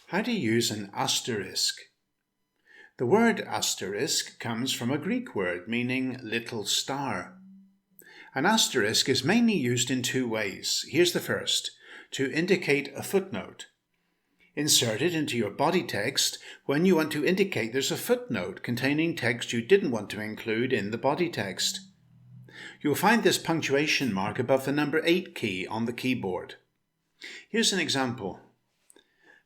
How to use an asterisk. The word asterisk comes from a Greek word meaning little star. An asterisk is mainly used in two ways. Here's the first, to indicate a footnote. Insert it into your body text when you want to indicate there's a footnote containing text you didn't want to include in the body text. You'll find this punctuation mark above the number 8 key on the keyboard. Here's an example.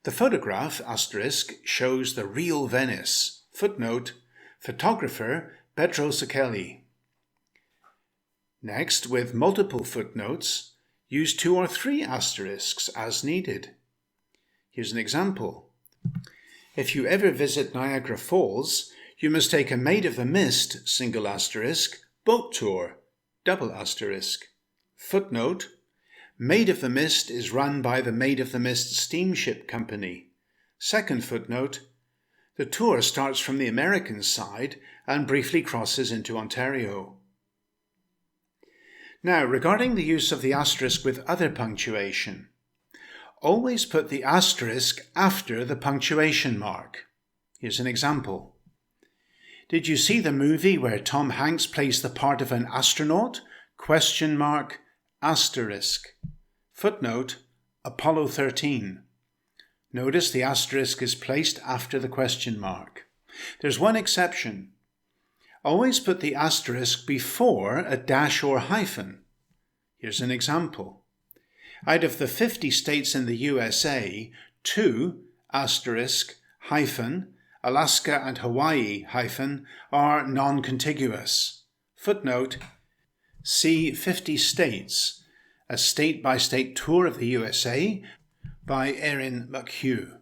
The photograph asterisk shows the real Venice. Footnote, photographer Pedro Sekeli. Next, with multiple footnotes, use 2 or 3 asterisks as needed. Here's an example. If you ever visit Niagara Falls, you must take a Maid of the Mist, single asterisk, boat tour, double asterisk. Footnote, Maid of the Mist is run by the Maid of the Mist Steamship Company. Second footnote, the tour starts from the American side and briefly crosses into Ontario. Now, regarding the use of the asterisk with other punctuation, always put the asterisk after the punctuation mark. Here's an example. Did you see the movie where Tom Hanks plays the part of an astronaut? Question mark, asterisk. Footnote, Apollo 13. Notice the asterisk is placed after the question mark. There's one exception. Always put the asterisk before a dash or hyphen. Here's an example. Out of the 50 states in the USA, 2 asterisk hyphen, Alaska and Hawaii hyphen, are non-contiguous. Footnote, see 50 States, a state-by-state tour of the USA by Erin McHugh.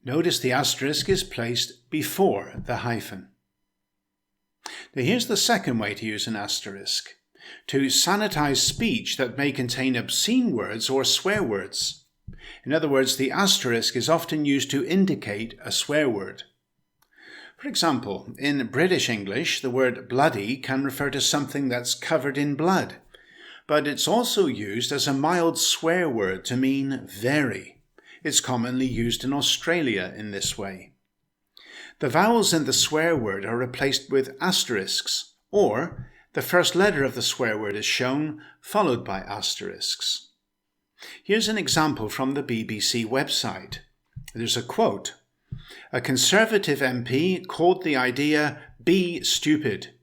Notice the asterisk is placed before the hyphen. Now here's the second way to use an asterisk. To sanitize speech that may contain obscene words or swear words. In other words, the asterisk is often used to indicate a swear word. For example, in British English, the word bloody can refer to something that's covered in blood, but it's also used as a mild swear word to mean very. It's commonly used in Australia in this way. The vowels in the swear word are replaced with asterisks, or the first letter of the swear word is shown, followed by asterisks. Here's an example from the BBC website. There's a quote. A Conservative MP called the idea "be stupid."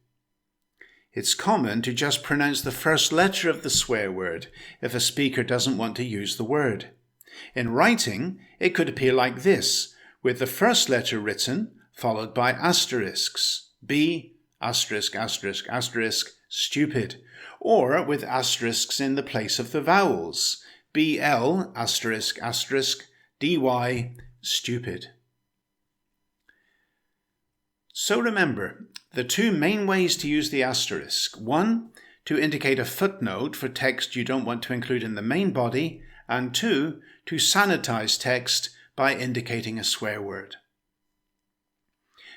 It's common to just pronounce the first letter of the swear word if a speaker doesn't want to use the word. In writing, it could appear like this, with the first letter written, followed by asterisks. Be asterisk, asterisk, asterisk, stupid, or with asterisks in the place of the vowels. BL, asterisk, asterisk, DY, stupid. So remember, the two main ways to use the asterisk. 1, to indicate a footnote for text you don't want to include in the main body, and 2, to sanitize text by indicating a swear word.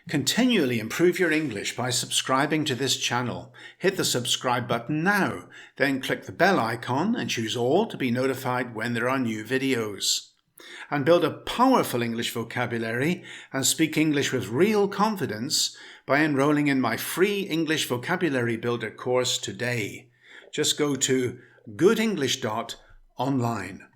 Continually improve your English by subscribing to this channel. Hit the subscribe button now, then click the bell icon and choose all to be notified when there are new videos. And build a powerful English vocabulary and speak English with real confidence by enrolling in my free English Vocabulary Builder course today. Just go to goodenglish.online.